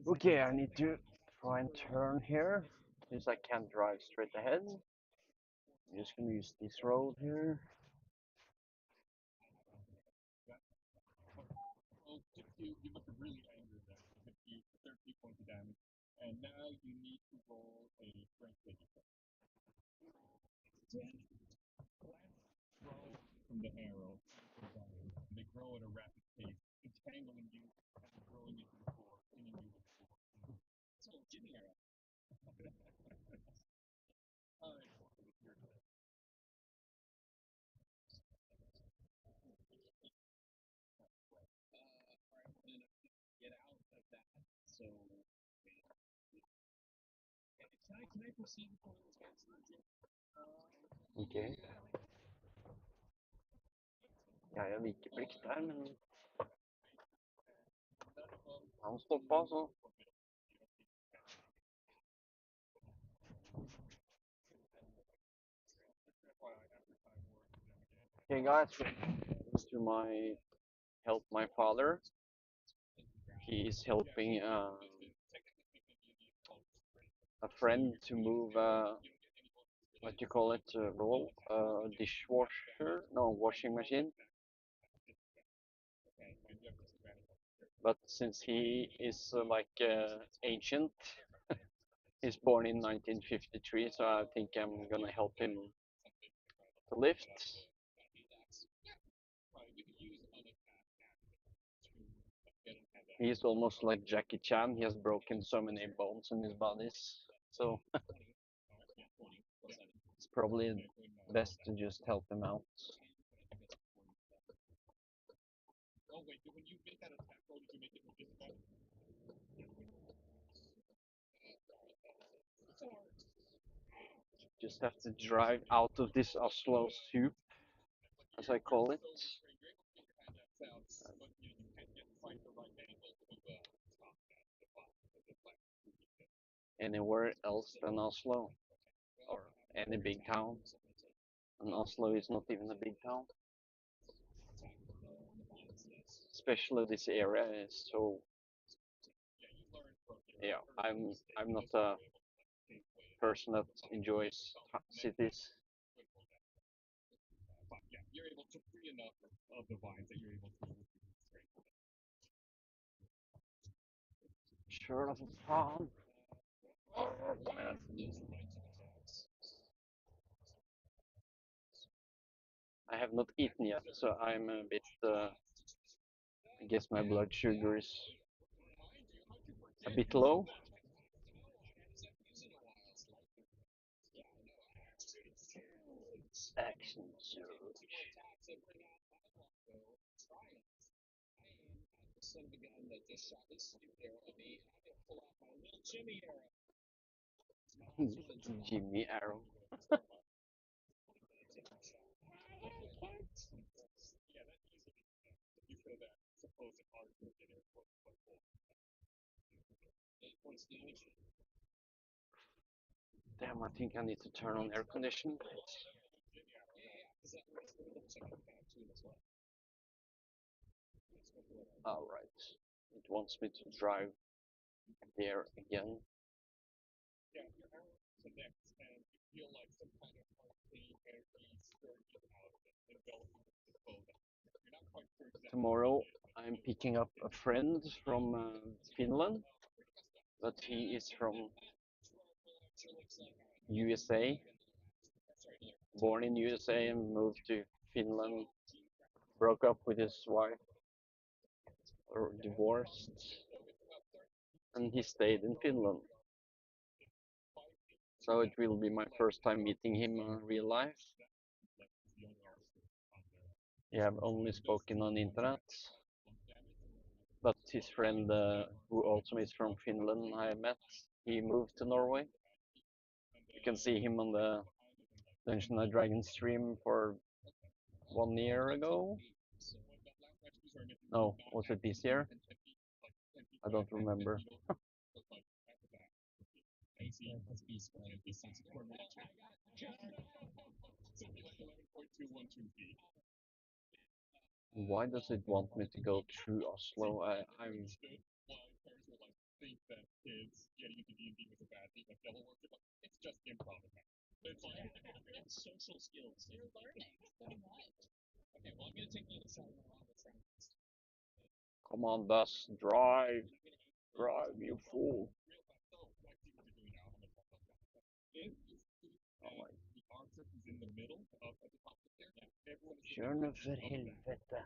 Okay, I need to try and turn here since I can't drive straight ahead. I'm just gonna use this road here. Okay. Ja, jag viker blick där, men han stoppade så. Okay, guys, to my help my father. He is helping a friend to move what you call it, roll, dishwasher, no, washing machine. But since he is ancient, he's born in 1953, so I think I'm gonna help him to lift. He's almost like Jackie Chan. He has broken so many bones in his bodies, so it's probably best to just help him out. Just have to drive out of this Oslo soup, as I call it. Anywhere else than Oslo or any big town. And Oslo is not even a big town. Especially this area is so. Yeah, I'm not a person that enjoys cities. Sure of fun. I have not eaten yet, so I'm a bit. I guess my blood sugar is a bit low. Action surge. Jimmy Arrow. Damn, I think I need to turn on air conditioning. Alright. It wants me to drive there again. Tomorrow I'm picking up a friend from Finland, but he is from USA, born in USA and moved to Finland, broke up with his wife or divorced, and he stayed in Finland. So it will be my first time meeting him in real life. We have only spoken on internet, but his friend, who also is from Finland, I met. He moved to Norway. You can see him on the Dungeons and Dragons stream for 1 year ago. No, was it this year? I don't remember. Why does it want me to go through Oslo? I'm. Come on, bus, drive, drive, you fool. Oh my. Kör nu för helvete.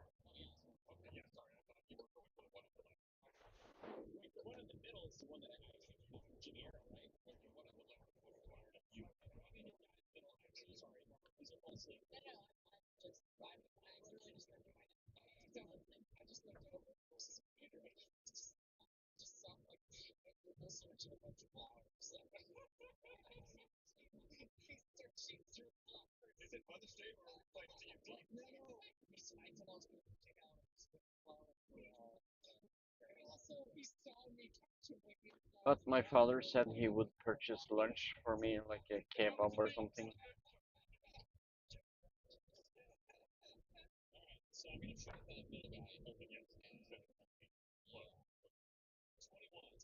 But my father said he would purchase lunch for me, like a kebab or something.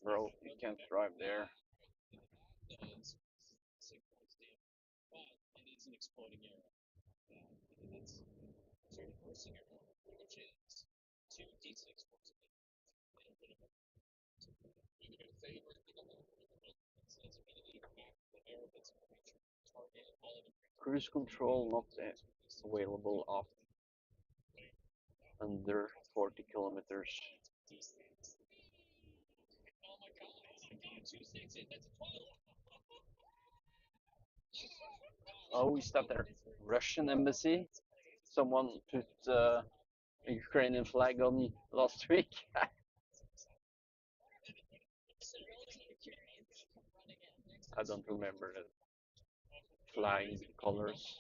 Bro, you can't drive there. Cruise control not available after under 40 kilometers. Oh, we stopped there. Russian embassy. Someone put a Ukrainian flag on last week. I don't remember the flying colors.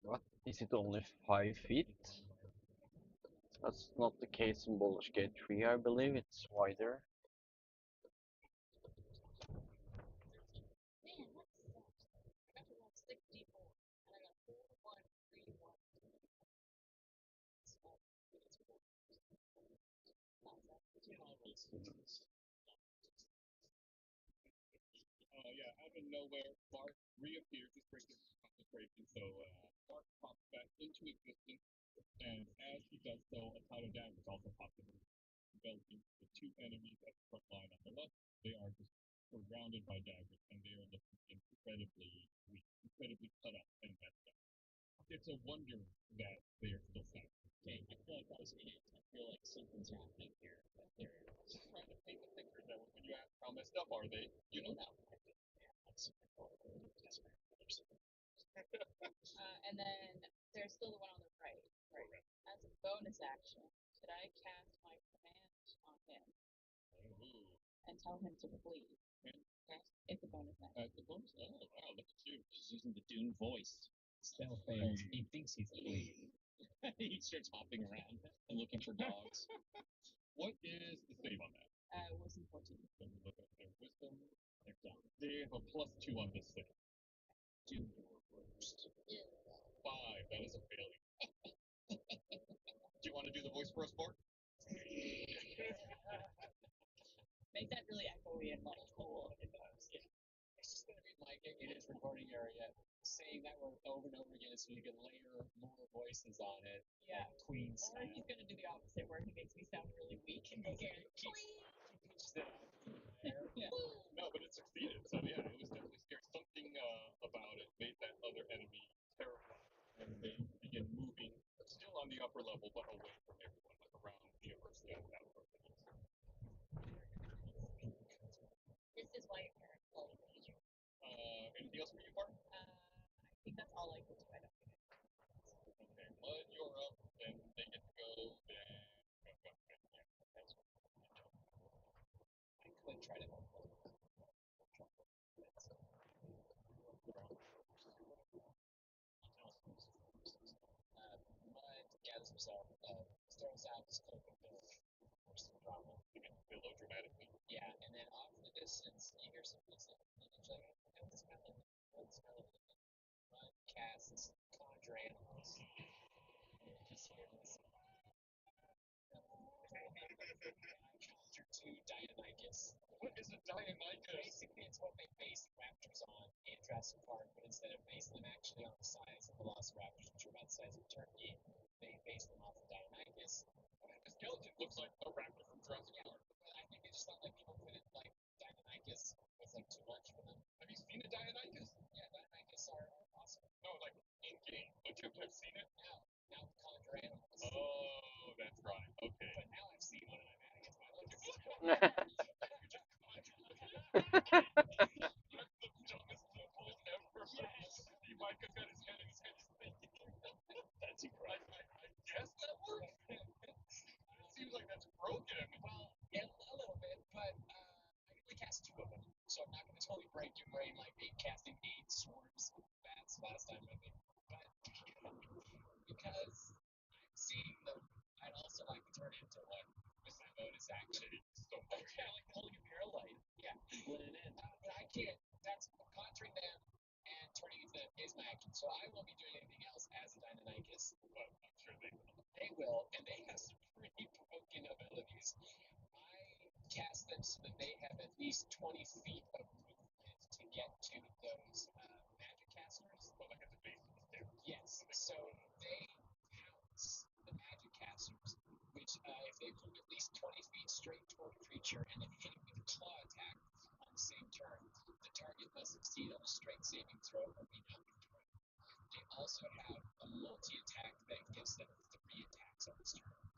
What? Is it only 5 feet? That's not the case in Baldur's Gate 3, I believe. It's wider.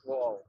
Whoa.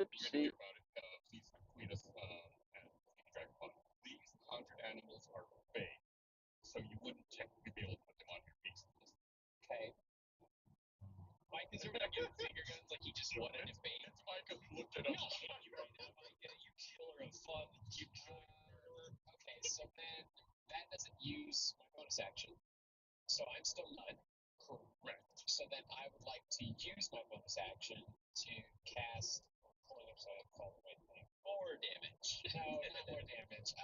Oopsie. about it. Please tweet us at DragonPod. These conjured animals are fey, so you wouldn't technically be able to put them on your beast list. Okay. Mike is over there getting finger guns like he just wanted to bait. It's Micah who looked it up. No, you right now, Micah, you killer of fun. You okay, so then that doesn't use my bonus action. So I'm still mud. Correct. So then I would like to use my bonus action to cast pulling up so I call the right thing. More damage. No, not more damage.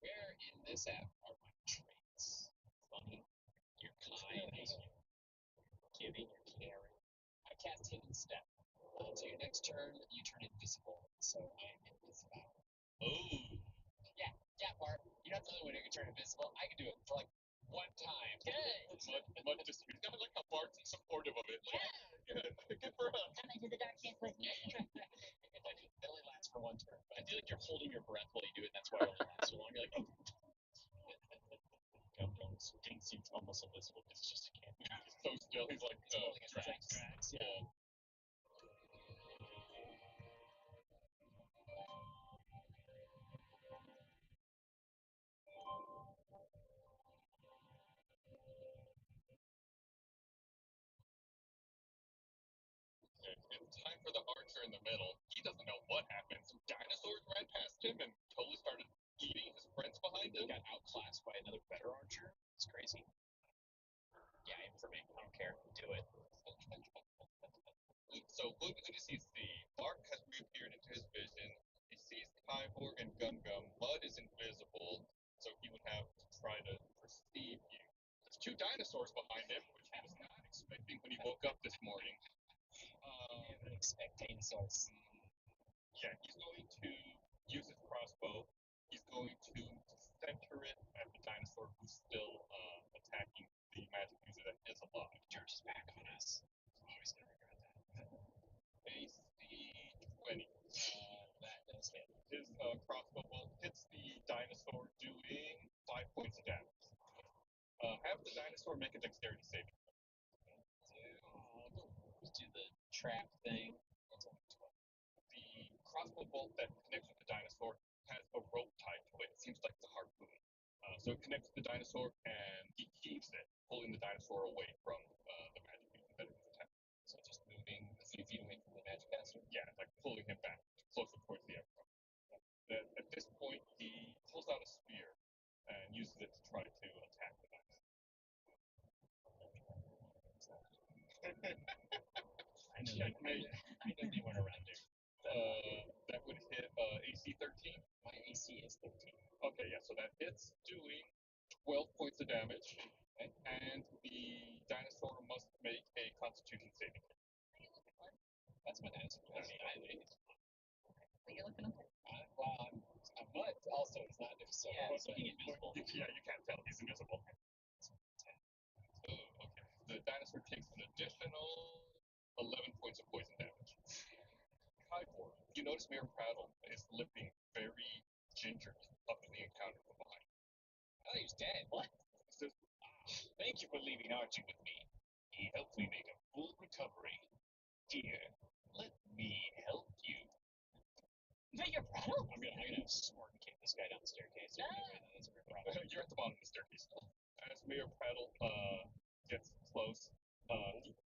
Where in this app are my traits? Funny. You're kind. Giving, you're caring. I cast Hidden Step. So your next turn, you turn invisible. So I'm invisible. Oh. Yeah, Bart. You're not the only one who can turn invisible. I can do it for like one time. Yay! Mud just he's kind of like how Bart's supportive of it. Yeah. Good for us. Come into the darkness with me. It only lasts for one turn. But I feel like you're holding your breath while you do it. That's why it only lasts so long. You're like, oh. Ding seems almost invisible because it's just a cannon. He's so still. He's like Drax. Yeah. It's time for the archer in the middle. He doesn't know what happened. Some dinosaurs ran past him and totally started eating his friends behind him. He got outclassed by another better archer. It's crazy. Yeah, aim for me. I don't care. Do it. So Luke sees the Bark has reappeared into his vision. He sees Kyborg and Gum. Mud is invisible, so he would have to try to perceive you. There's two dinosaurs behind him, which he was not expecting when he woke up this morning. Expecting source. Yeah, he's going to use his crossbow. He's going to center it at the dinosaur who's still attacking the magic user that is alive. George is back on us. I'm always going to regret that. AC 20. That does hit. His crossbow bolt hits the dinosaur, doing 5 points of damage. Have the dinosaur make a dexterity saving. Do the trap thing. The crossbow bolt that connects with the dinosaur has a rope tied to it. It seems like it's a harpoon. So it connects with the dinosaur, and he keeps it, pulling the dinosaur away from the magic user that it was attacking. So just moving a few feet away from the magic caster? Yeah, it's like pulling him back closer towards the Emperor. At this point, he pulls out a spear and uses it to try to attack the dinosaur. I know they went around there. That would hit AC 13. My AC is 13. Okay, yeah, so that hits, doing 12 points of damage, and the dinosaur must make a Constitution saving throw. That's my dinosaur. I mean, What you looking up there? well, I'm mud also. It's not so. Yeah, so being invisible. Yeah, you can't tell he's invisible. Okay. The dinosaur takes an additional 11 points of poison damage. Kyborg, you notice Mayor Prattle is limping very gingerly up to the encounter from behind. Oh, he's dead. What? He says, Thank you for leaving Archie with me. He helped me make a full recovery. Dear, let me help you. Mayor Prattle? I'm gonna smart kick this guy down the staircase. That's a problem. You're at the bottom of the staircase. As Mayor Prattle gets close,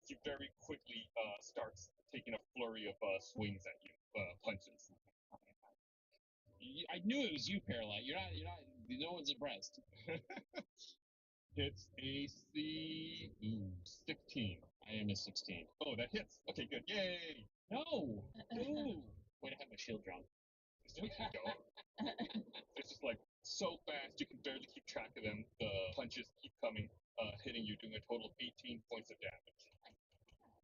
he very quickly starts taking a flurry of swings at you, punches. I knew it was you, Paralyte. You're not. No one's impressed. Hits AC 16. I am a 16. Oh, that hits. Okay, good. Yay! No. No. Wait, I have my shield drawn. It's just like so fast you can barely keep track of them. The punches keep coming, hitting you, doing a total of 18 points of damage.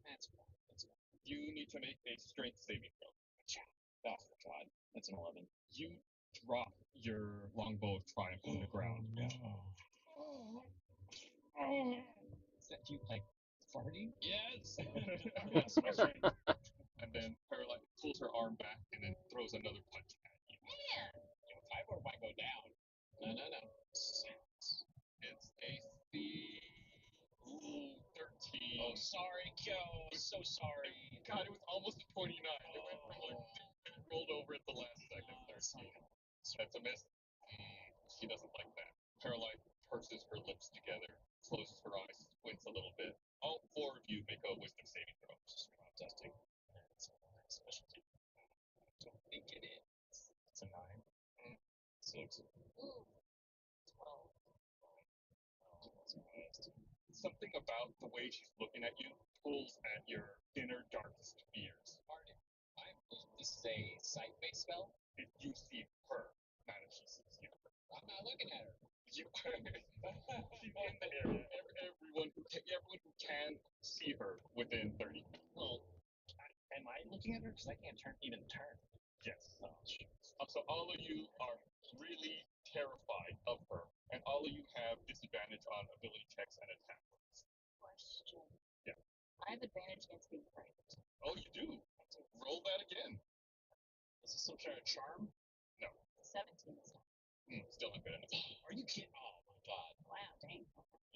That's fine. You need to make a strength saving throw. Oh, God. That's an 11. You drop your longbow of triumph on the ground. Is that you, like, farting? Yes. And then Paralyte pulls her arm back and then throws another punch at you. Yeah. Kyborg might go down. No. It's AC 13. Oh, sorry, Kyo. So sorry. God, it was almost a 29. It went from like That's not gonna. That's a miss. She doesn't like that. Caroline purses her lips together, closes her eyes, squints a little bit. All four of you make a wisdom saving throw. Just crop testing. It's a specialty. Don't think it is. It's a 9. 6. Ooh. 12. Something about the way she's looking at you pulls at your inner darkest fears. Pardon. This is a sight-based spell. If you see her, not if she sees you. I'm not looking at her. You she's in the area. Everyone who can see her within 30 feet. Well, am I looking at her? Because I can't even turn. Yes. Oh, shoot. So all of you are really terrified of her, and all of you have disadvantage on ability checks and attack rolls. Question. Yeah. I have advantage against being frightened. Oh, you do? Roll that again. Is this some sort of charm? No. 17 this time. Still not good enough. Are you kidding? Oh my god. Wow, dang.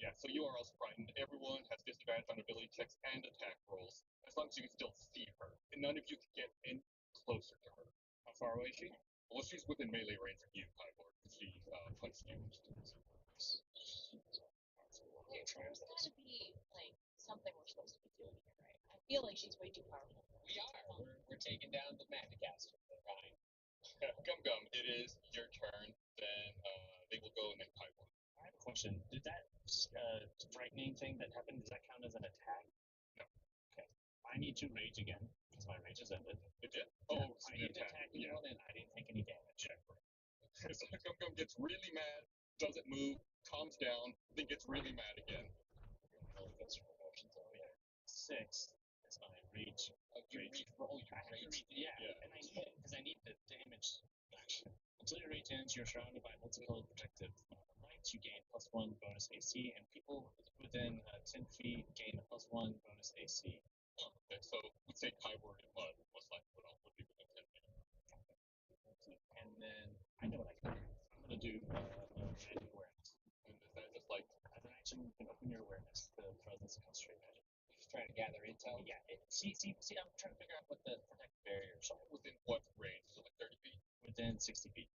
Yeah, so you are also frightened. Everyone has disadvantage on ability checks and attack rolls, as long as you can still see her. And none of you can get any closer to her. How far away is she? Well, she's within melee range of you, Kyborg, because she punched you. Okay, try There's this. gotta be, like, something we're supposed to be doing here, right? I feel like she's way too powerful. We are. We're taking down the Magicaster. Fine. Gum Gum, it is your turn. Then they will go and then Kyborg. I have a question. Did that frightening thing that happened, does that count as an attack? No. Okay. I need to rage again, because my rage has ended. It did? Yeah, Oh, it's I an need to attack. attack anyone, and I didn't take any damage. So Gum Gum gets really mad, doesn't move, calms down, then gets really mad again. Really good emotions over there. 6 is my rage. Roll your rage. Yeah, Yeah. and I need it, because I need the damage action. Until your rage ends, you're surrounded by multiple protective lights. You gain +1 bonus AC, and people within 10 feet gain a +1 bonus AC. Okay, so we'd say Kyborg and Mud most likely would be within 10 feet. And then I know what I can do. I'm going to do magic awareness. And is that just like As an action, you can open your awareness to the presence of concentrate magic. Just trying to gather intel. Yeah. See, I'm trying to figure out what the protective barriers are. within what range? So like 30 feet? Within 60 feet.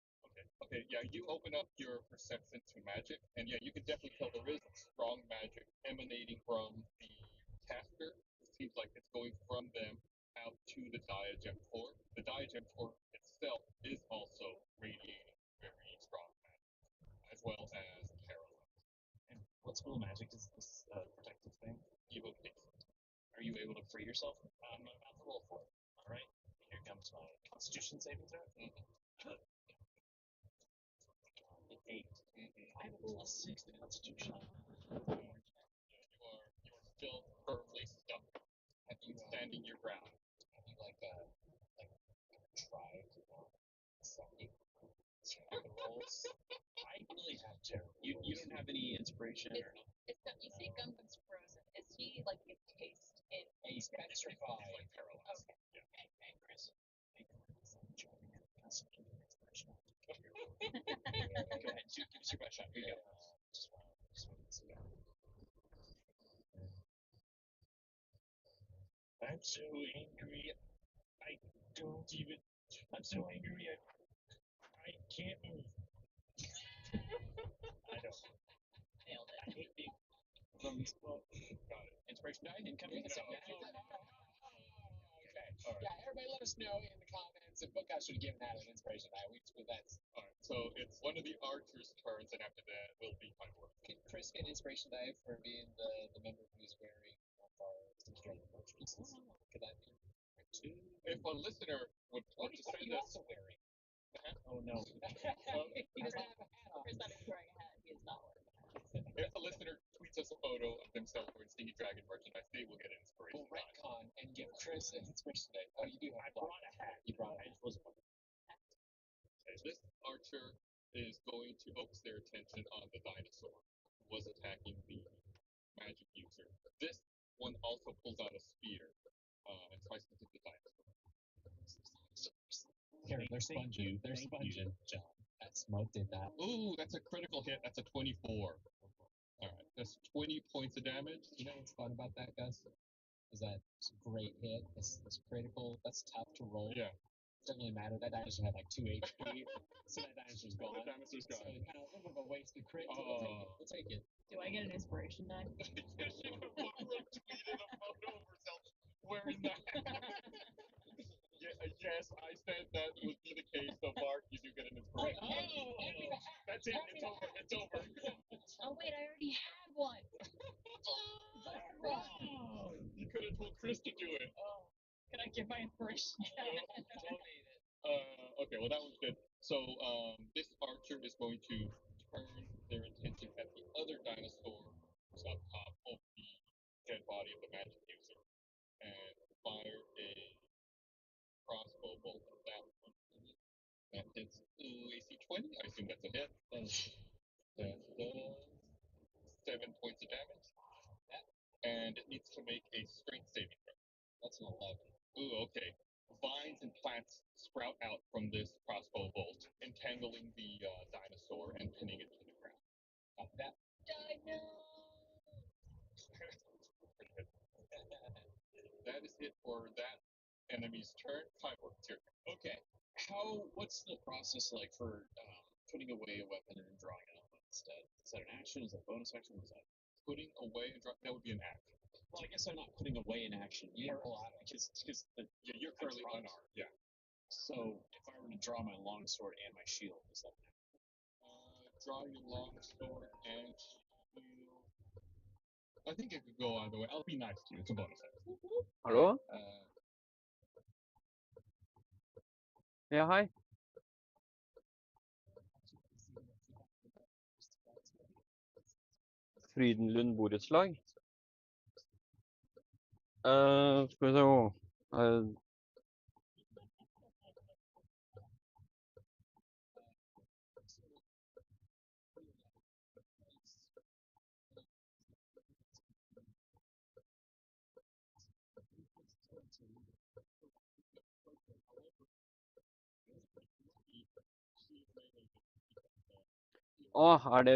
Okay, yeah, you open up your perception to magic, and yeah, you can definitely tell there is strong magic emanating from the caster. It seems like it's going from them out to the diagem core. The diagem core itself is also radiating very strong magic, as well as Caroline. And what school of magic is this protective thing? Evocation. Are you able to free yourself? I'm about to roll for it. All right. Here comes my Constitution saving throw. 8. I have a +6 to Constitution. You are still firmly stuck. Have you Standing your ground. have you tried something? Rolls. I really have terrible. You don't have any inspiration or anything? You say Gum Gum's frozen. Is he, like, encased in... He's petrified. Like paralyzed. Okay. And Chris. Go ahead. Give us your best shot. Here you go. I'm so angry. I'm so angry. I can't move. I don't. Nailed it. I hate being from this book. Got it. Inspiration 9 incoming. Okay. All right. Yeah, everybody let us know in the comments if Bookhouse should have given that an inspiration die. That's All right. So it's one of the archers' turns, and after that will be Kyborg. Can Chris get an inspiration die for being the member who's wearing our security portraits? Could that be? 2. If a listener would What want are to send you us, also wearing? Oh no. He doesn't have a hat on. Chris not even wearing a hat. He is not wearing a hat. if a listener tweets us a photo of themselves wearing Stinky Dragon merchandise, they will get an inspiration. We'll retcon and give Chris an inspiration die. Oh, you do I have a brought a hat. You brought a I just wasn't. Okay, this archer is going to focus their attention on the dinosaur who was attacking the magic user. This one also pulls out a spear and tries to hit the dinosaur. Here, they're sponging. They're sponging, John. That smoke did that. Ooh, that's a critical hit. That's a 24. All right, that's 20 points of damage. You know what's fun about that, Gus? Is that it's a great hit. It's critical. That's tough to roll. Yeah. doesn't really matter. That dinosaur had like 2 HP, so that dinosaur's The gone. dinosaur's So gone. kind of a little bit of a wasted crit. So we'll take it. Do I get an inspiration die? You should have tweeted a photo of herself wearing that. Yes, I said that would be the case. So, Mark, you do get an inspiration. Oh, That's it. It's over. It's over. Oh wait, I already had one. Oh, You could have told Chris to do it. Oh, can I get my inspiration die? donate it. Okay, well that one's good. So this archer is going to turn their attention at the other dinosaur who's up top of the dead body of the magic user and fire a crossbow bolt at that one. That hits AC 20. I assume that's a hit. That does 7 points of damage. And it needs to make a strength saving throw. That's an 11. Ooh, okay. Vines and plants sprout out from this crossbow bolt, entangling the dinosaur and pinning it to the ground. Copy that. Dino. That is it for that enemy's turn. Kyborg, it's your turn. Okay. What's the process like for putting away a weapon and then drawing it up instead? Is that an action? Is that a bonus action? What is that? Putting away and that would be an act. Well, I guess I'm not putting away an action. You didn't pull out because Yeah, you're currently unarmed. Yeah. So if I were to draw my longsword and my shield, is that Drawing your long sword and shield. I think it could go either way. I'll be nice to you. It's a bonus action. Hallo? Ja, hei. Frydenlund borettslag. Skal vi se.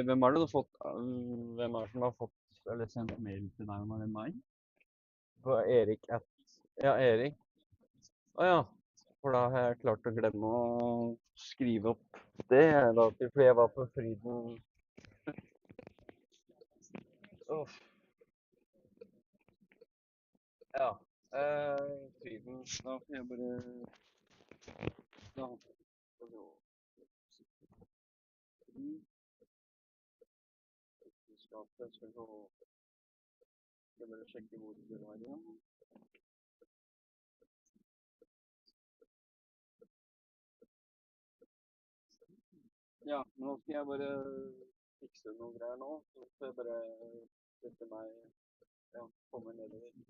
Hvem er det du har fått Hvem er det som har fått eller sendt mail til deg om det? Meg? På Erik at Ja, Erik. Å ja. For da har jeg klart å glemme å skrive opp det, da, fordi jeg var på Fryden. Uff. Ja. Fryden. Da får jeg bare Da skal vi Ekteskapet skal gå Skal bare sjekke hvor det var igjen. Ja, nå skal jeg bare fikse noen greier nå, så skal jeg bare sette meg komme nedover så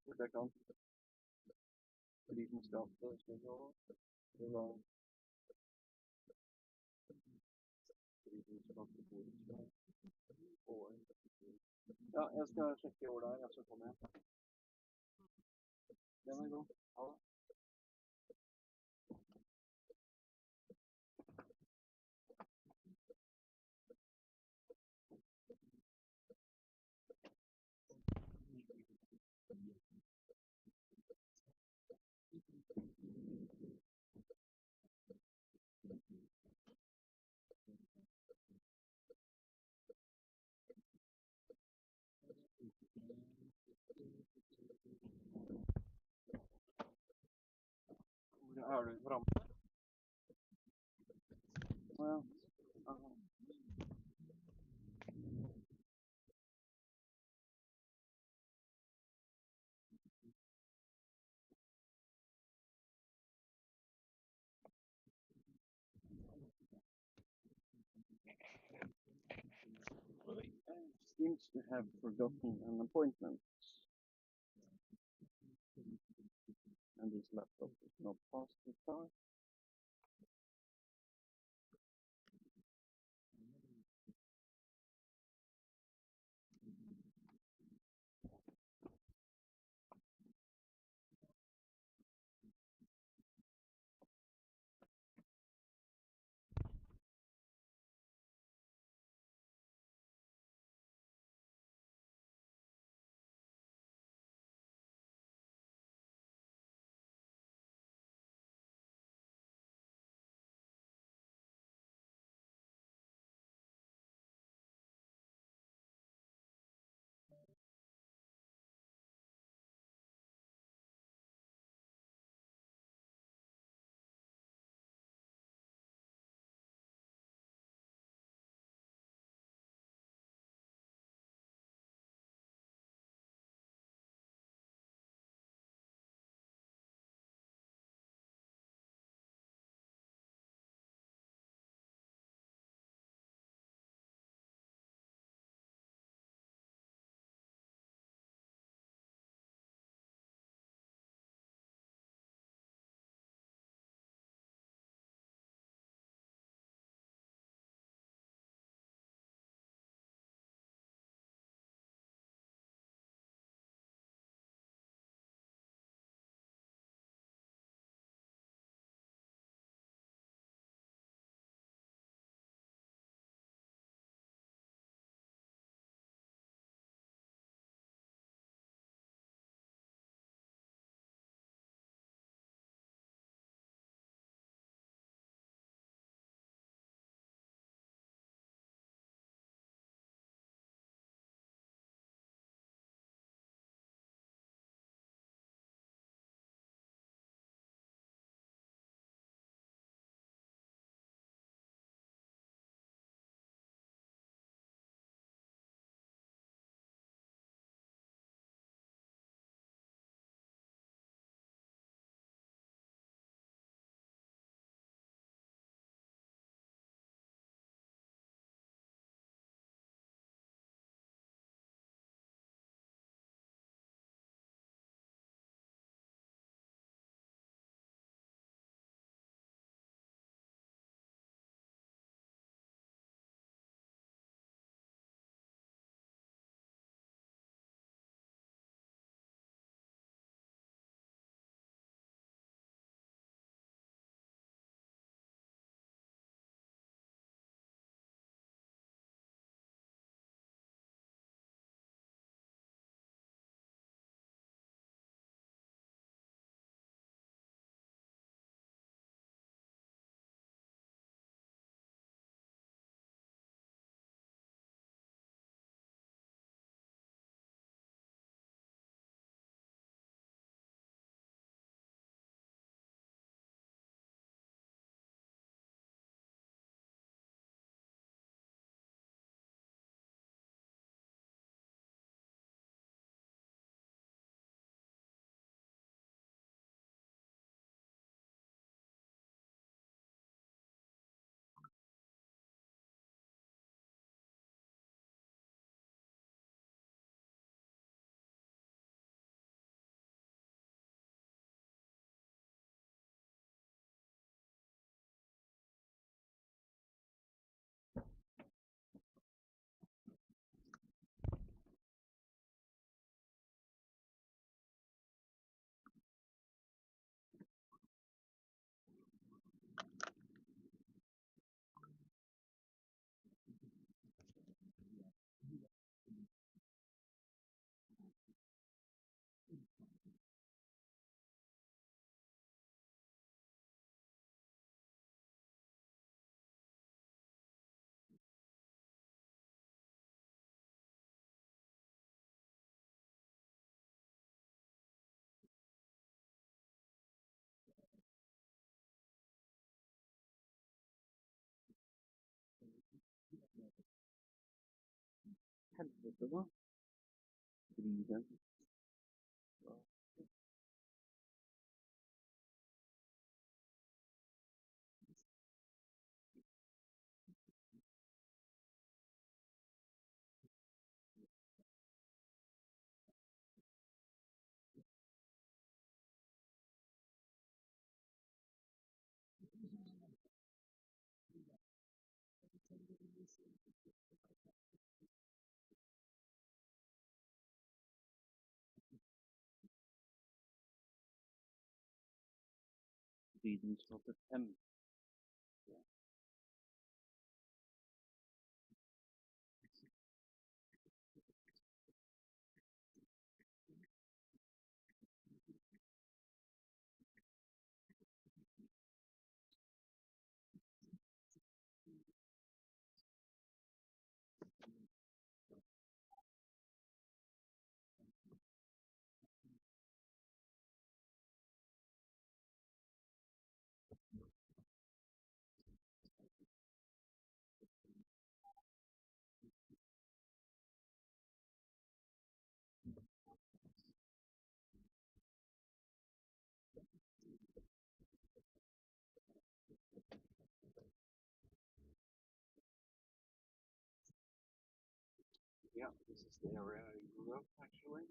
fort jeg kan. Vitenskapet skal gå. Det var Vitenskapet borettslag. Ja, jeg skal sjekke hvor det er, så kommer jeg. Den er god. Ha det. Hvor er du framme? Å ja. Aha. Seems to have forgotten an appointment. And this laptop is not fast to start. Helvete, da. Driver. Ridensgate 5. Yeah, this is the area I grew up actually.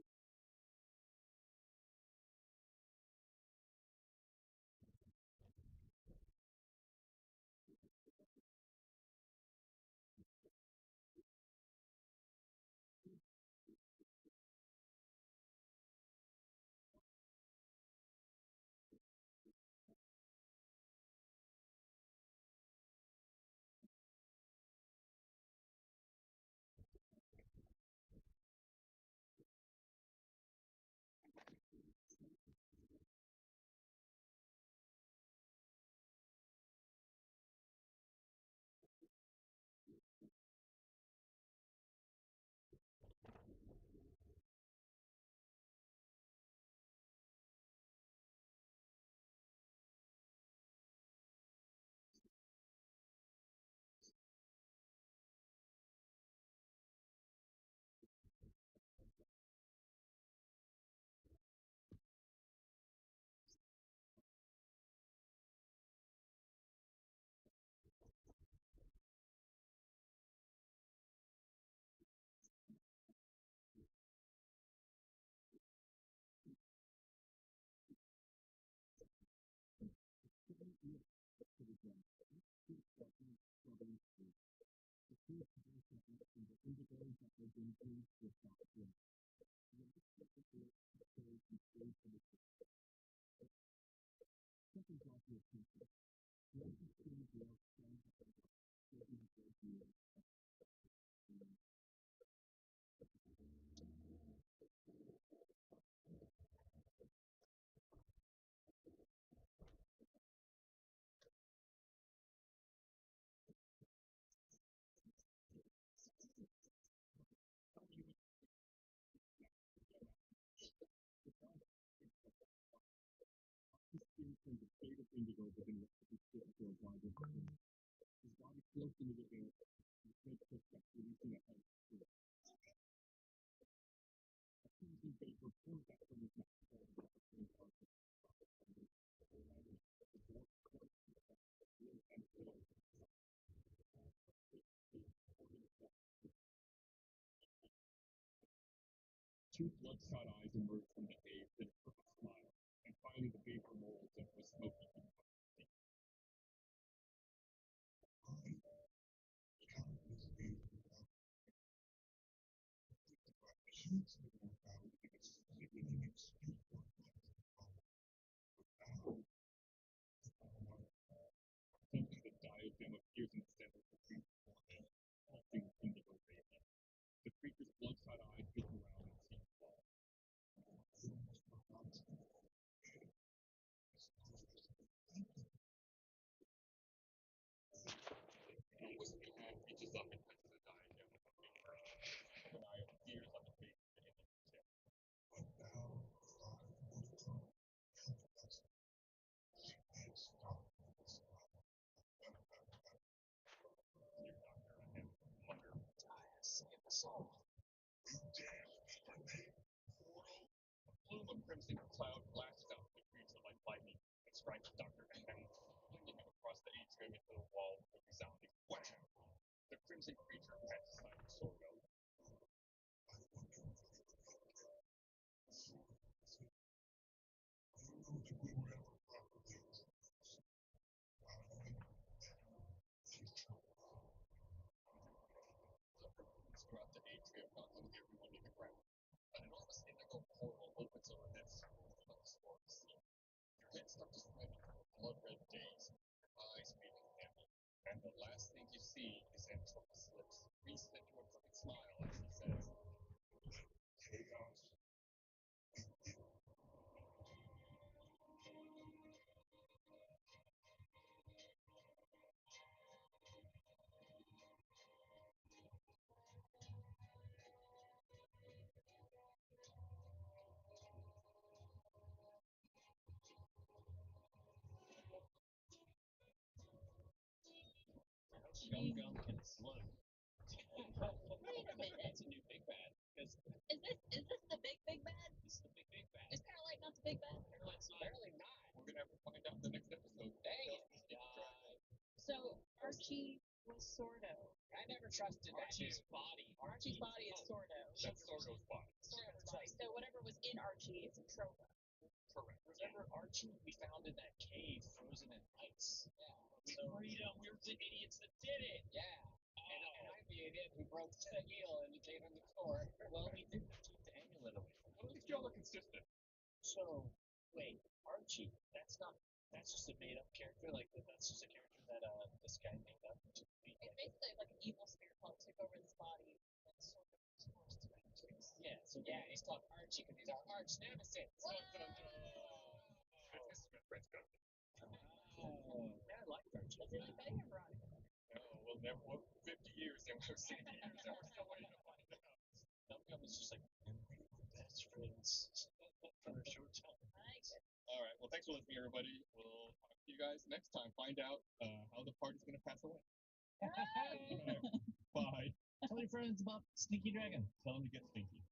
Two bloodshot eyes emerged from the haze in a perfect smile, and finally the vapor molds of was smoky. Suddenly the diadem appears in the center of the creature's forehead, pulsing with indigo radiance. The creature's bloodshot eyes look around and see you all. And what you have reaches up and touches the diadem with a finger. An eye appears on the face of the image tip. Save us all. crimson cloud flashes out from the creature like lightning and strikes Dr. Aang, flinging him across the atrium into the wall with a resounding wham. The crimson creature catches sight of Sorgo. Throughout the atrium, knocking everyone to the ground. An enormous indigo portal opens over this unexplored sea. Your head starts to swim into a blood-red daze, your eyes fading heavy, and the last thing you see is Antropa's lips creased into a crooked smile as he says, "Chaos." Gum Gum can float. Wait a minute. That's a new big bad. Because Is this the big bad? this is the big bad. Is Paralyte not the big bad? Paralyte's not. Apparently not. We're gonna have to find out in the next episode. Dang it. So Archie was Sordo. I never trusted that Archie's dude. body. Archie's body is Sordo. That's Sorgo's body. Sordo's body. So whatever was in Archie is in Tropa. Correct. Remember Archie we found in that cave frozen in ice? Yeah. We freed him. We were the idiots that did it. Yeah. And I'm the idiot who broke the heel and gave him the core. Well, we didn't keep the amulet away from Well, at least y'all are consistent. So, wait, Archie, that's just a made up character? Like, that's just a character that this guy made up to be It's basically like an evil spirit called took over this body and sort of was forced to choose. Yeah, so Yeah, he's called Archie because he's our arch nemesis. Dun, dun, dun. It's Smith Friends Gun. Oh, yeah, I like Archie. Was it Peggy or Veronica? No, we'll never. 50 years and we're 60 years and we're still waiting to find out. Gum Gum is just like, we were best friends for a short time. I get All right. Well, thanks for listening, everybody. We'll talk to you guys next time. Find out how the party's gonna pass away. All right. Bye. Tell your friends about Sneaky Dragon. Tell them to get stinky.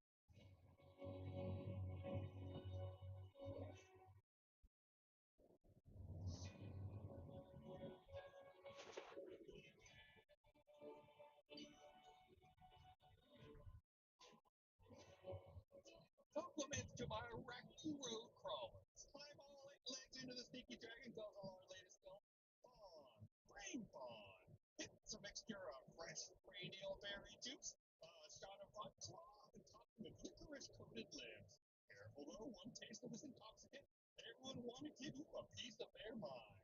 Compliments to my Iraqi road crawlers. Climb all 8 legs into the Sneaky Dragon does all our latest film. Fawn, brain fawn. It's a mixture of fresh radial berry juice, a shot of hot cloth, and topped with licorice coated limbs. Careful though, one taste of this intoxicant, it would want to give you a piece of their mind.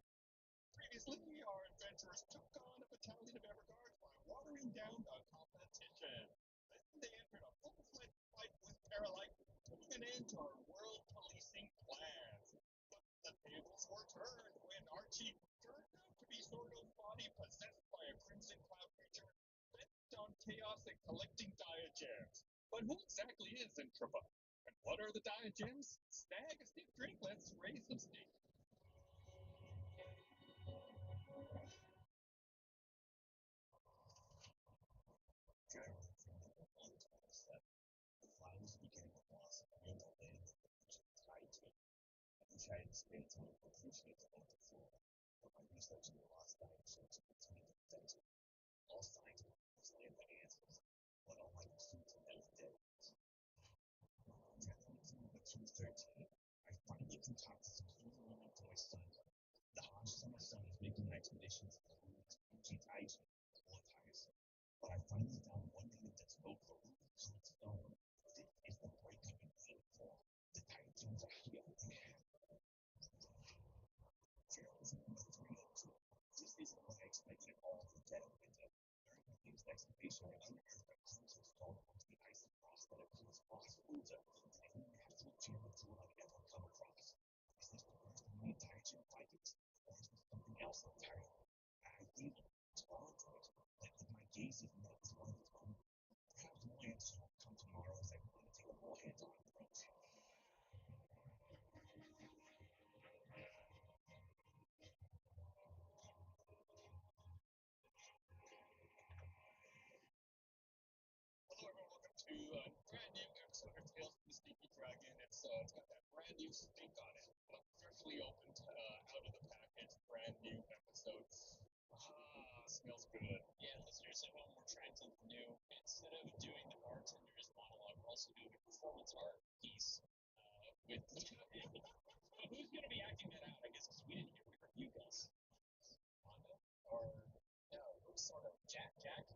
Previously, our adventurers took on a battalion of Everguards by watering down the competition. Then they entered a full-fledged fight with Paralyte, putting an end to our world policing plans. But the tables were turned when Archie turned out to be Sordo's body possessed by a crimson cloud creature bent on chaos and collecting diagems. But who exactly is Entropa? And what are the diagems? Snag a stiff drink, let's raise some steak. The flowers began to blossom near the land of the tide tail. I wish I had spent time to appreciate the local flora, but my research in the lost dinosaurs continued to desert. All signs of was there for answers, but all I received were never dead ones. At 2:13, I finally concocted a clean living toy Sunday. The harsh summer sun is making expeditions to the ruins of ancient Aisha and Orthias. But I finally found one unit that spoke for ruby colored stone. This is the break I've been waiting for. The Titans are here. Trails number 302. This isn't what I expected at all from Dead of Winter. During my latest excavation, I unearthed a crimson stone amongst the icy frost that includes frost freezer, and a massive gem jewel I've ever come across. Is this the first of many Titan Vikings, or is this something else entirely? I feel drawn to it, like with my gaze is met with one of its crew. Perhaps more answers will come tomorrow as I plan to take a more hands-on approach. Hello, everyone. Welcome to a brand new episode of Tales from the Sneaky Dragon. It's it's got that brand new stink on it. Freshly opened out of the package, brand new episode. Smells good. Yeah, listeners at home, we're trying something new. Instead of doing the bartender's monologue, we're also doing a performance art piece. With who's going to be acting that out? I guess because we didn't hear you guys. Mondo or no, sort of Jack. Jack.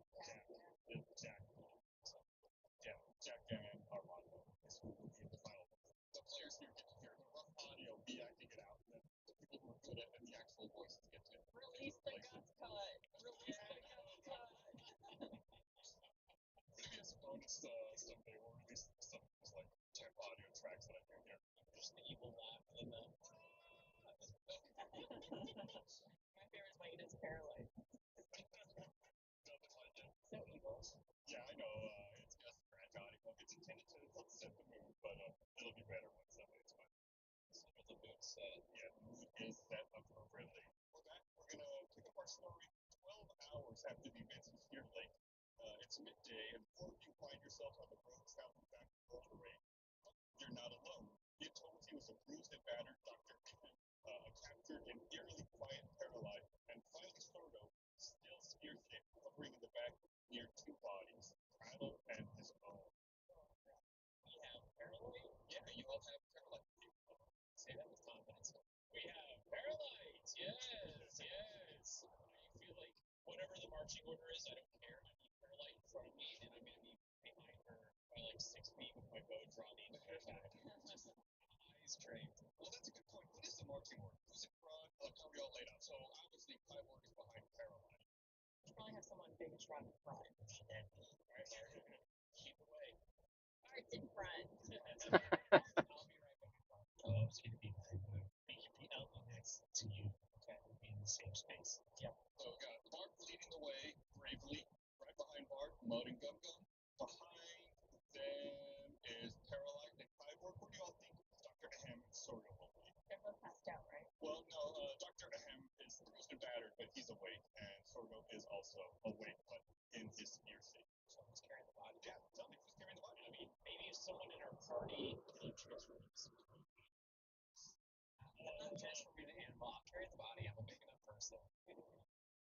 Jack and Armando is who will be in the final. The players here get to hear the rough audio, be acting it out, and then the people who are good at the actual voices get to Release the guts cut. Release the guts cut. maybe as a bonus someday we'll release some of those like temp audio tracks that I can hear. Just the evil laugh and the. My favorite is when he does Paralyze. Nothing like it. So evil. Yeah, I know. It's just grandionic. It's intended to set the mood, but it'll be better when somebody's fine. So the mood set. Yeah, the mood is set appropriately. For that, we're gonna pick up our story 12 hours after the events of Steer Lake. It's midday, and before you find yourself on the road traveling back to Rollaway, you're not alone. You told he was a bruised and battered Dr. Pippin, a captured and eerily quiet paralyzed, and finally Sordo, still spear-shaped, hovering in the back near two bodies, Prattle and his own. We have Paralyte. Yeah, you all have paralyzed. Say that with confidence. We have Paralyte. Yes. I feel like whatever the marching order is, I don't care. I need Paralyte in front of me, and I'm going to be behind her by like 6 feet with my bow drawn in her back. Eyes trained. Well, that's a good point. What is the marching order? Who's in front? How are we all laid out? So obviously, Kyborg is behind Paralyte. You probably have someone big and strong in front. Keep away. Art's in front. I'll be right back. Oh, it's going to be very good. We can be out next to you. Okay, we'll be in the same space. Yep. So we got Bart leading the way bravely. Right behind Bart, Mud and Gum Gum. Behind them is Paralyte and Kyborg. What do you all think Dr. Ahem and Sordo will be? They're both passed out, right? Well, no, Dr. Ahem is bruised and battered, but he's awake, and Sordo is also awake, but in his spear shape. Someone's carrying the body. Yeah, tell me who's carrying the body. I mean, maybe if someone in our party can transfer me. Transfer me to animal. I'll carry the body. I'm a big enough person.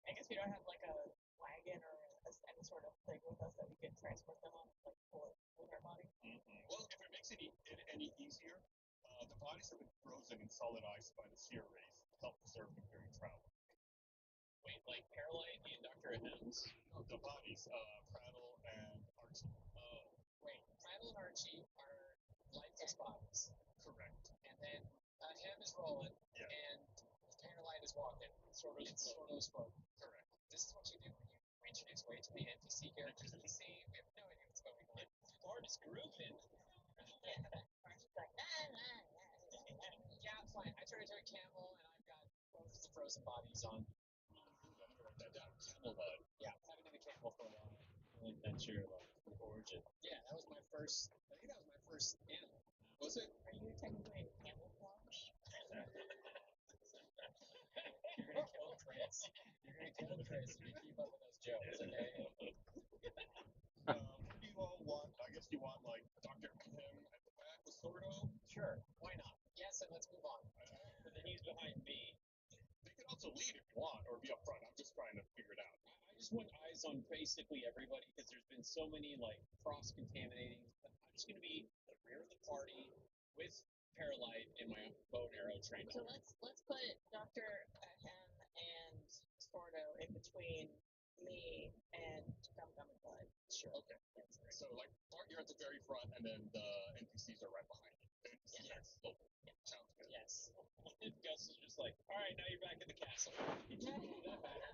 I guess we don't have like a wagon or any sort of thing with us that we can transport them on, like with our body. Well, if it makes it any easier, the bodies have been frozen in solid ice by the shear rays to help preserve them during travel. Wait, like Paralyte and Dr. Ahem's? No, the bodies, Prattle and Archie. Oh, wait. Prattle and Archie are lifeless bodies. Correct. And then Ahem is rolling. Yeah. And Paralyte is walking. Sort of spoke. Correct. This is what you do when you introduce way too many NPC characters. We have no idea what's going on. Bart is grooving. Archie's like, Yeah, I'm fine. I turned into a camel and I've got both the frozen bodies on. I'm gonna write that down. Camel bud. Yeah, haven't been a camel for a while. Like that's your origin. Yeah, that was my first. I think that was my first animal. Was it? are you technically in camouflage? You're gonna kill Chris. You're gonna kill Chris if you keep up with those jokes, okay? Who do you all want? I guess you want like Dr. Ahem at the back with Sordo. Sure, why not? Yes, and let's move on. But then he's behind me. They could also lead if you want, or be up front. I'm just trying to figure it out. I just want eyes on basically everybody because there's been so many like cross-contaminating. I'm just gonna be the rear of the party with Paralyte and my bow and arrow trained. So let's put Dr. Ahem and Sordo in between me and Gum Gum and Bud. Sure. Okay. So like Bart, you're at the very front, and then the NPCs are right behind you. Yes. Cool. Sounds good. Yes. And Gus is just like, all right, now you're back at the castle. That matter.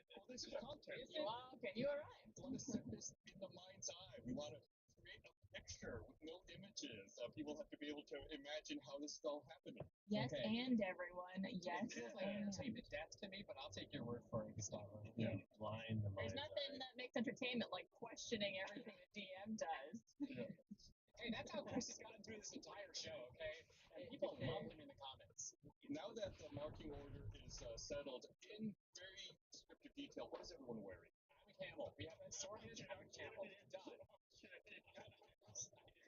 Well, this is content. You are okay. You are right. We want to set this in the mind's eye. We want to create a picture with no images. People have to be able to imagine how this is all happening. Yes, Okay. and everyone. Yes, Yeah. and. Take the death to me, but I'll take your word for it, Gustavo. Yeah. Blind the There's nothing that makes entertainment like questioning everything the DM does. Hey, that's how Chris has gotten through this entire show, okay? And people love him in the comments. Now that the marking order is settled in very descriptive detail, what is everyone wearing? I'm a camel. We have a sorted out camel. Done.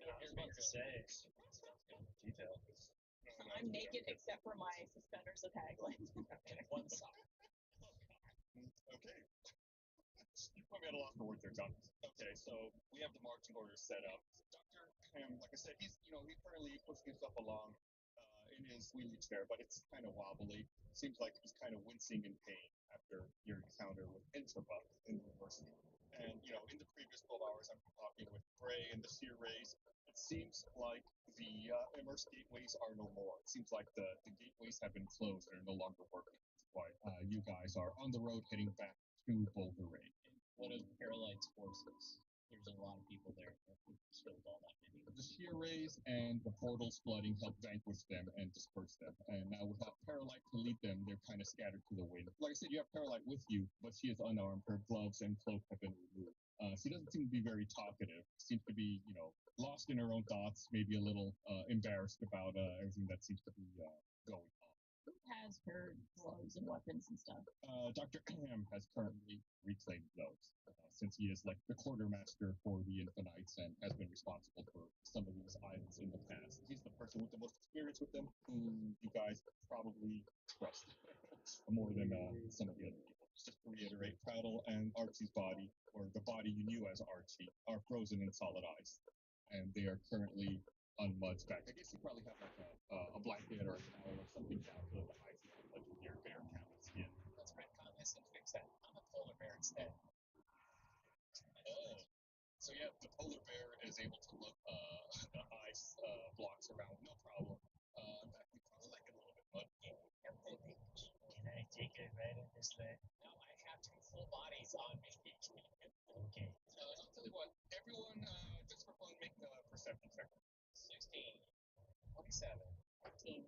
about to say. Detail. I'm naked except for my suspenders of Haglin. One sock. Okay. You put me at a loss for words there, John. Okay, so we have the marching orders set up. Dr. Ham, like I said, he currently pushing himself along in his wheelie chair, but it's kind of wobbly. Seems like he's kind of wincing in pain after your encounter with Intrabuck in the university. And, in the previous 12 hours, I've been talking with Gray and the Seer Rays. It seems like the immerse gateways are no more. It seems like the gateways have been closed and are no longer working. Why you guys are on the road heading back to Boulder Raid. What of Paralyte's forces? There's a lot of people there. Who killed all that many? The sheer rays and the portals flooding helped vanquish them and disperse them. And now without Paralyte to lead them, they're kind of scattered to the wind. Like I said, you have Paralyte with you, but she is unarmed. Her gloves and cloak have been removed. She doesn't seem to be very talkative. Seems to be, lost in her own thoughts, maybe a little embarrassed about everything that seems to be going on. Who has her gloves and weapons and stuff? Dr. Ham has currently reclaimed those, since he is like the quartermaster for the Infinites and has been responsible for some of these items in the past. He's the person with the most experience with them, who you guys probably trust more than some of the other people. Just to reiterate, Prattle and Archie's body, or the body you knew as Archie, are frozen in solid ice, and they are currently on Mud's back. I guess you probably have like a blanket or a towel or something down so that the ice is like your bare canvas skin. Let's retcon this and fix that. I'm a polar bear instead. Oh, so yeah, the polar bear is able to look the ice blocks around, no problem. In fact, we probably like it a little bit mud. Can I take it right in this leg? No, I have two full bodies on me. Okay. I'll tell you what, everyone, just for fun, make a perception check. 16. 27. 14.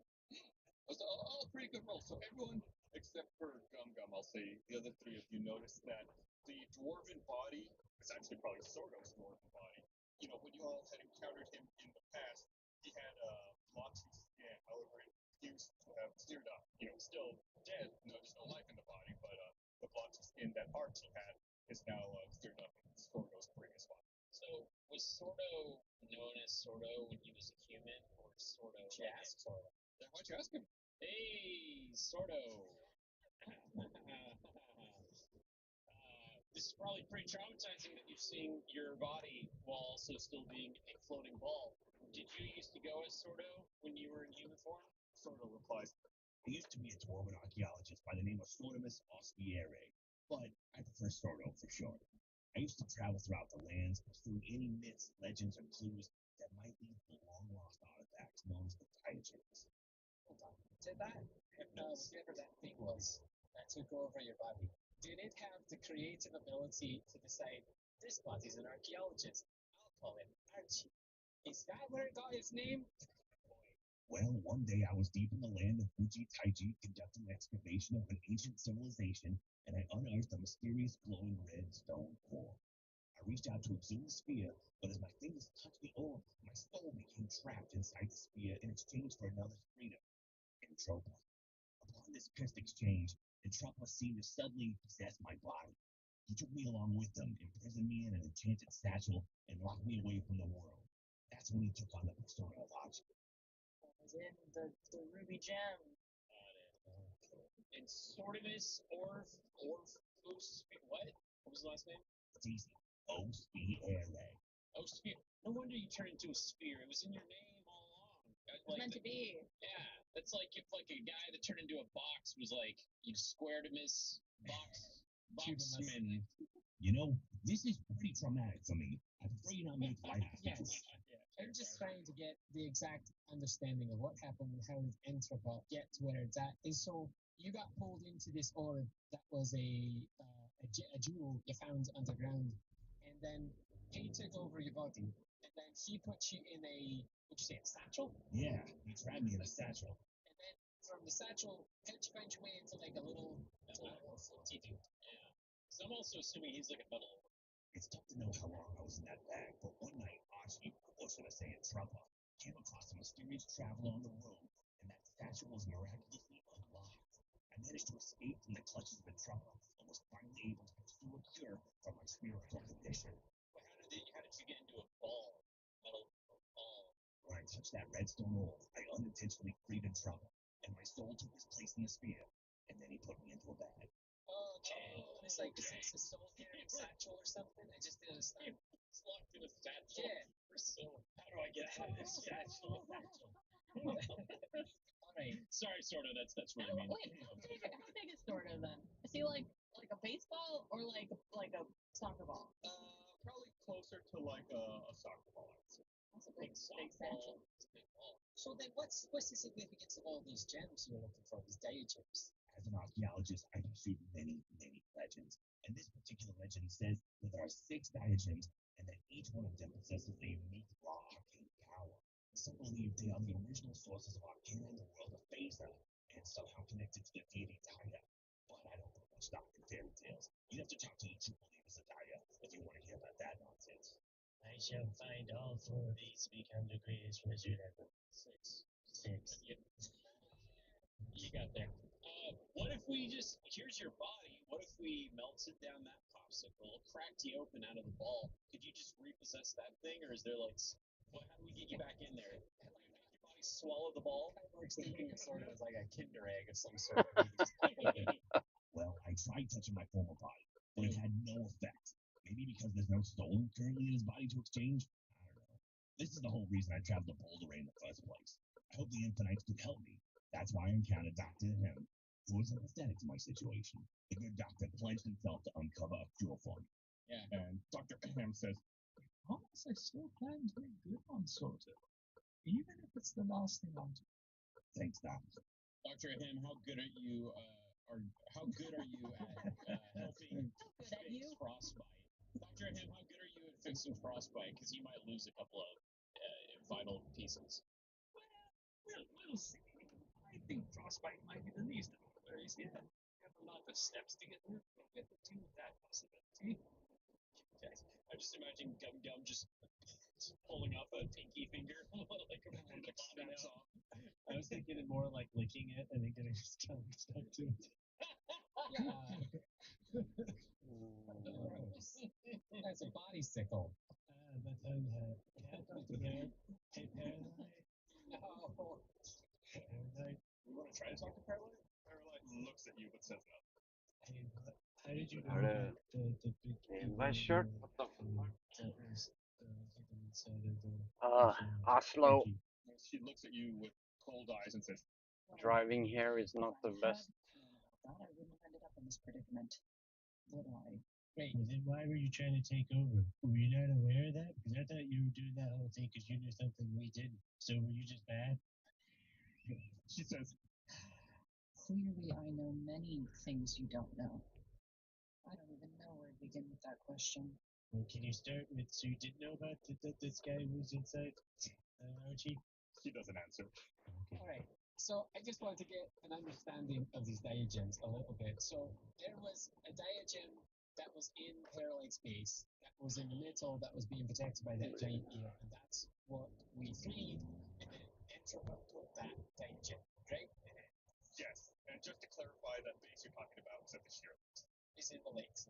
Those are all pretty good rolls. So everyone except for Gum Gum, I'll say, the other three of you notice that the dwarven body is actually probably Sordo's dwarven body. When you all had encountered him in the past, he had a blotchy skin. However, it appears to have cleared up. Still dead. No, there's no life in the body, but the blotchy skin that Archie had is now cleared up in Sordo's previous body. So, was Sordo known as Sordo when he was a human, or Sordo? Should I ask Sordo? Yeah, why'd you ask him? Hey, Sordo. This is probably pretty traumatizing that you've seen your body while also still being a floating ball. Did you used to go as Sordo when you were in human form? Sordo replies, I used to be a dwarven archaeologist by the name of Sortimus Ospiere, but I prefer Sordo for short. I used to travel throughout the lands, pursuing any myths, legends, or clues that might lead to long-lost artifacts known as the Tyachins. Hold on. Did that, whatever that thing was that took over your body, did it have the creative ability to decide this body's an archaeologist? I'll call it Archie. Is that where it got its name? Well, one day I was deep in the land of Fuji Taiji conducting an excavation of an ancient civilization, and I unearthed a mysterious glowing red stone core. I reached out to exhume the sphere, but as my fingers touched the ore, my soul became trapped inside the sphere in exchange for another's freedom. Entropa. Upon this pissed exchange, Entropa seemed to suddenly possess my body. He took me along with him, imprisoned me in an enchanted satchel, and locked me away from the world. That's when he took on the persona of Archie. Was in the ruby gem. And Sortimus what? What was the last name? It's easy. Ospiere. Oh, Sphere. No wonder you turned into a sphere. It was in your name all along. It was meant to be. Yeah, that's like if like a guy that turned into a box was like you squared him as boxman. This is pretty traumatic for me. I prefer you not make light of it. Yes. I'm just trying to get the exact understanding of what happened and how did Entropa get to where it's at. And so you got pulled into this orb that was a jewel you found underground, and then he took over your body, and then he put you in would you say a satchel? Yeah, he trapped me in a satchel. And then from the satchel, how'd you find your way into like a little floaty dude? Yeah. So I'm also assuming he's like a metal. It's tough to know how long I was in that bag, but one night, Archie, or should I say Entropa, came across a mysterious traveler on the road, and that satchel was miraculously unlocked. I managed to escape from the clutches of Entropa and was finally able to pursue a cure for my spiritual condition. But how did you get into a ball? Metal that redstone ore I unintentionally freed in trouble, and my soul took its place in the sphere, and then he put me into a bag. Okay. It's like is this a soul carrying satchel or something? I just didn't understand. It's locked in a satchel. Yeah. For so, how do I get out of this satchel? All right. Sorry, Sordo. That's really How, mean. wait, how big is Sordo then? Is he like a baseball or like a soccer ball? Probably closer to like a soccer ball. I'd say. That's a big Softball. satchel. It's a big ball. So then, what's the significance of all these gems you're looking for? These diagems? As an archaeologist, I pursued many, many legends, and this particular legend says that there are 6 diagems, and that each one of them possesses a unique raw arcane power. Some believe they are the original sources of Arcana in the world of Phaser, and somehow connected to the deity Daya. But I don't put much stock in fairy tales. You have to talk to the true believers of Daya if you want to hear about that nonsense. I shall find all 4 of these to become the greatest wizard ever. 6. 6. Yep. You got there. What if we just, here's your body, what if we melted down that popsicle, cracked you open out of the ball? Could you just repossess that thing, or is there like, how do we get you back in there? Like, make your body swallow the ball? Kyborg's thinking of sort of as like a Kinder egg of some sort. Well, I tried touching my former body, but it had no effect. Maybe because there's no soul currently in his body to exchange? I don't know. This is the whole reason I traveled to Boulder in the first place. I hope the Infinites could help me. That's why I encountered Dr. Him, who was sympathetic to my situation. The good doctor pledged himself to uncover a cure for me. Yeah, and Dr. Ahem says, Promise I still plan to make good on Sorto, even if it's the last thing I'll do. Thanks, Doc. Dr. Ham, how good are you at helping Good at you. fix frostbite? Dr. Ham, how good are you at fixing frostbite? Because you might lose a couple of vital pieces. We'll see. I think frostbite might be the least of the worries yet. We have a lot of steps to get through. We'll get to that possibility. Yes. I just imagine Gum Gum just pulling up a pinky finger, like a snaps off. I was thinking it more like licking it and then getting his tongue stuck to it. That's a body sickle. My tongue had cat red, hey, paralyte. No. Paralyte. "You want to try to talk to Paralyte?" Paralyte looks at you but says nothing. Hey, how did you know Are about the big in evil my shirt? that What the fuck? was hidden inside of the Oslo. Pinky? She looks at you with cold eyes and says, Driving here is not the best. I thought I wouldn't have ended up in this predicament. Would I? Wait, Well, then why were you trying to take over? Were you not aware of that? Because I thought you were doing that whole thing because you knew something we didn't. So were you just bad? she says, Clearly, I know many things you don't know. I don't even know where to begin with that question. Well, can you start with, so you didn't know about this guy who's inside Archie? she doesn't answer. all right. So I just wanted to get an understanding of these diagems a little bit. So there was a diagem that was in Paralyte's base, that was in the middle, that was being protected by that giant ear, and that's what we freed, and then Entropa took that diagem, right? Yes, and just to clarify, that base you're talking about was at the shear. Is in the lakes.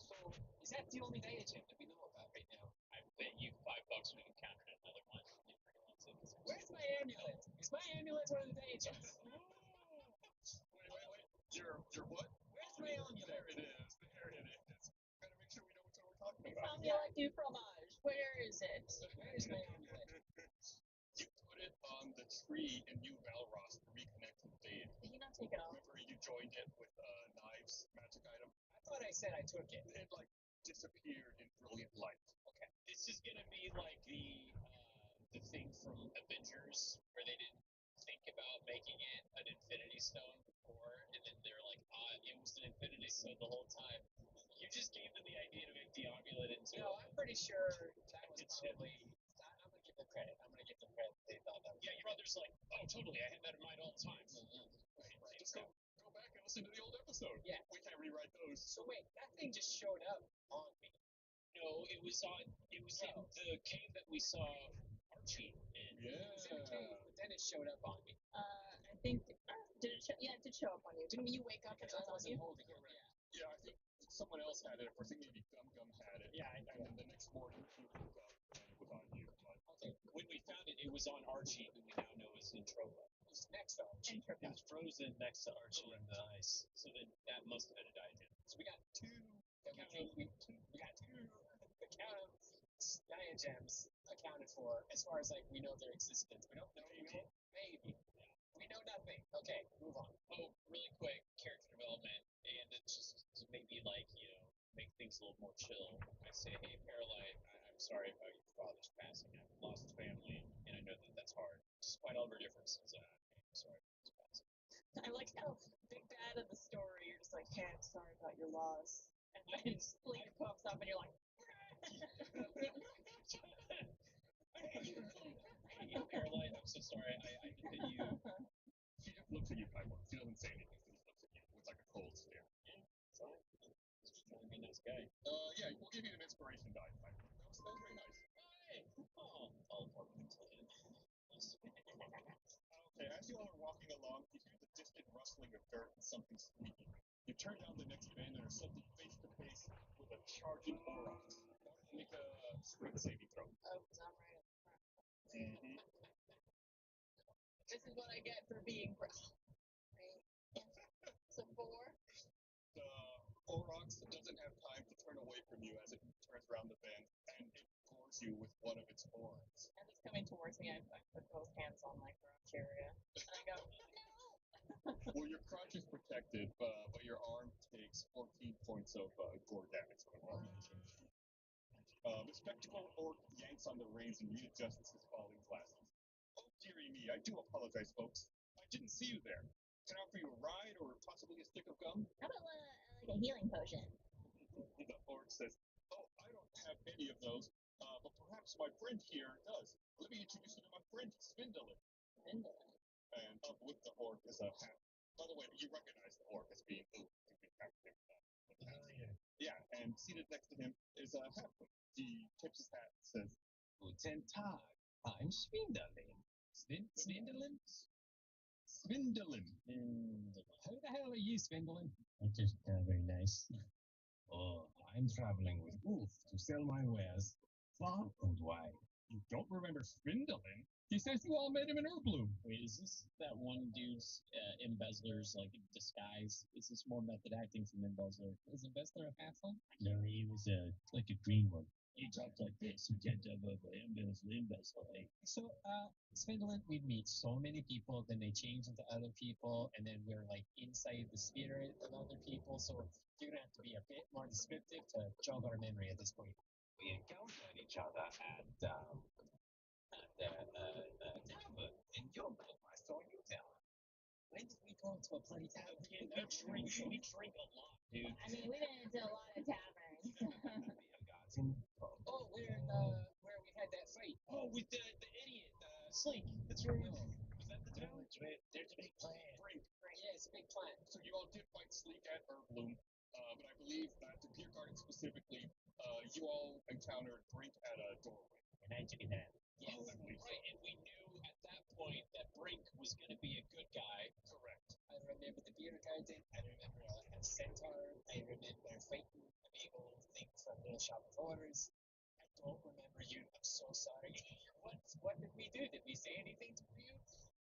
So is that the only diagem that we know about right now? I bet you $5 we encountered another one. Where's my amulet? Is my amulet one of the diagems? Wait. Your what? Where's my amulet? There it is. There it is. Gotta make sure we know what we're talking about. Amulet du fromage. Where is it? Where's my amulet? You put it on the tree in New Valros to reconnect with Dave. Did you not take it off? Remember you joined it with knives, magic item? I thought I said I took it. It like disappeared in brilliant light. Okay, this is gonna be like the thing from Avengers where they didn't think about making it an Infinity Stone before, and then they're like, it was an Infinity Stone the whole time. You just gave them the idea to make the amulet into. No, I'm pretty sure that was It's probably. I'm gonna give them credit. I'm gonna give them credit. They thought that was. Yeah, your brother's like, oh, totally, I had that in mind all the time. Right. Just go back and listen to the old episode. Yeah. We can't rewrite those. So wait, that thing just showed up on me. No, it was in the cave that we saw Archie in. Yeah. It was in the cave, but then it showed up on me. I think. Did it? Yeah, it did show up on you. Didn't you wake up and Because it I was on you? wasn't holding it. Yeah. Yeah, I think someone else had it. I think maybe Gum Gum had it. Yeah, And then the next morning he woke up and it was on you, but Okay, when we found it, it was on Archie, who we now know is Intropa. It's next to Archie. It was frozen next to Archie in the ice. So then that must have been a diadem. So we got two diadems accounted for as far as like we know their existence. We don't know maybe. We know nothing. Okay, move on. Oh, really quick, character development, and it's just to maybe like, make things a little more chill. I say, hey, Paralyte, I'm sorry about your father's passing. I've lost family, and I know that that's hard, despite all of our differences. I'm sorry about his passing. I like how big bad in the story, you're just like, hey, I'm sorry about your loss. And then Sleep pops up and you're like, Hey, Paralyte, I'm so sorry. I did hit you. she just looks at you, Kyborn. She doesn't say anything. She just looks at you with like a cold stare. Sorry. Just trying to be a nice guy. Yeah, we'll give you an inspiration die, Kyborn. That was very nice. Hey! Oh, I'll probably clean. Okay, as you all are walking along, you hear the distant rustling of dirt and something squeaking. You turn down the next bend and are suddenly face to face with a charging Aurochs. Make a strength saving throw. oh, because I'm right up front. This is what I get for being right. So 4. The Aurochs doesn't have time to turn away from you as it turns around the bend, and it gores you with one of its horns. As it's coming towards me, I put both hands on my crotch area. And I go, no! Well, your crotch is protected, but your arm takes 14 points of gore damage. The spectacle orc yanks on the reins and readjusts his falling glasses. Oh, dearie me, I do apologize, folks. I didn't see you there. Can I offer you a ride or possibly a stick of gum? How about like a healing potion? The orc says, oh, I don't have any of those, but perhaps my friend here does. Let me introduce you to my friend, Svindolin. And up with the orc is a half. By the way, you recognize the orc as being Ooh. Yeah, and seated next to him is a halfling. He tips his hat and says, Guten Tag, I'm Swindolin. Swindolin? Svindolin. Who the hell are you, Swindolin? It's just very nice. Oh, I'm traveling with Wolf to sell my wares far and wide. You don't remember Svindolin? He says you all met him in Urbloom. Wait, is this that one dude's embezzler's like disguise? Is this more method acting from Embezzler? Is Embezzler a halfling? No, he was like a green one. He talked like this. He can't have a embezzler. So, Swindolin, we'd meet so many people, then they change into other people, and then we're like inside the spirit of other people. So you're gonna have to be a bit more descriptive to jog our memory at this point. We encountered each other at tavern in Yorkville. I saw you there. When did we go to a bloody tavern? We drink a lot, dude. I mean, we've been into a lot of taverns. Oh, where we had that fight. Oh, with the idiot, Sleek. That's right. Was that the town? There's a big plan. Yeah, it's a big plan. So you all did fight Sleek at Urbloom, but I believe that to Beer Garden specifically, you all encountered Brink at a doorway. And I took that. Yes, right. And we knew at that point that Brink was going to be a good guy. Correct. I remember the beer garden. I remember a centaur. I remember fighting a big old thing from Little Shop of Horrors. I don't remember you. I'm so sorry. What did we do? Did we say anything to you?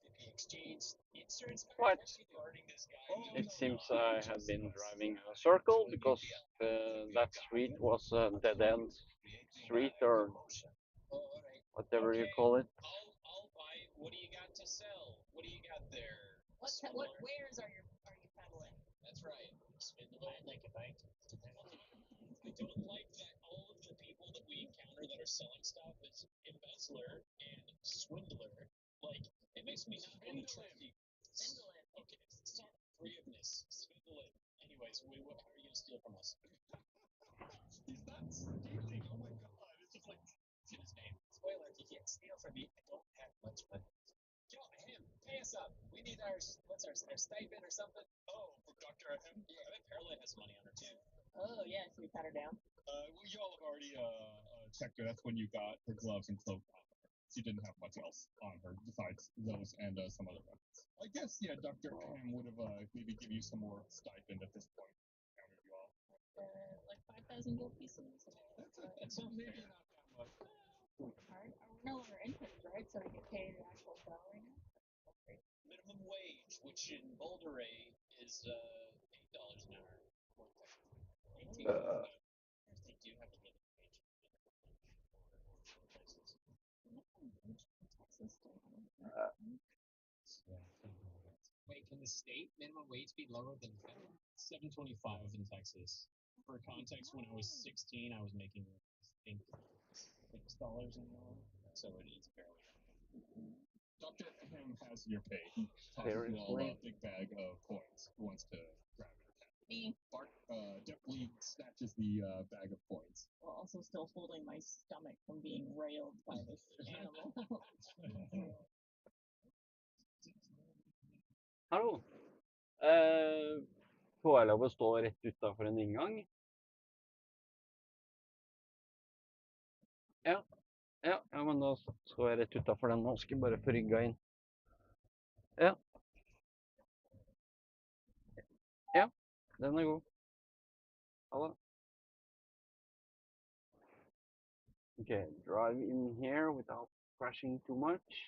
Did we exchange insurance cards? What? Did we do? Guarding this guy. It seems I have been driving a circle because that street was a dead end street or Oh, all right. whatever you call it. I'll buy. What do you got to sell? What do you got there? What wares are you peddling? That's right. Spindler. I'd like a bite. I don't like that all of the people that we encounter that are selling stuff is embezzler and swindler. Like, it makes me not want to trust you. Swindling. Okay, sorry. Forgiveness. Swindling. Anyways, how are you going to steal from us? He's not stealing. Oh my god. It's just like, What's his name? Spoiler, you can't steal from me. I don't have much money. Yo, him, pay us up. We need our stipend or something. oh, for Dr. Ahem? I bet Paralyte has money on her too. Oh, yeah, should we pat her down? Well, you all have already checked her. That's when you got her gloves and cloak on her. She didn't have much else on her besides those and some other weapons. I guess, yeah, Dr. Ahem would have maybe give you some more stipend at this point. Counted you all. Like 5,000 gold pieces. That's maybe not that much. Alright, we know what our incomes, right? So we get paid an actual salary now. Minimum wage, which in Boulderay is $8 an hour. They do have a living wage. Places. Texas still Uh, Wait, can the state minimum wage be lower than federal? $7.25 in Texas. For context, when I was 16, I was making I think $6 an hour, so it is barely. Dr. Ham has your pay. He tosses you all a Seriously? big bag of coins. Who wants to grab it or cap it? Me, Bart deftly snatches the bag of coins. while also still holding my stomach from being railed by this animal. Hallo. Får jeg lov å stå rett utafor en inngang? Ja, men da står jeg rett utafor den nå. Skal jeg bare få rygga inn. Ja. Ja, den er god. Ha det. Okay, drive in here without crashing too much.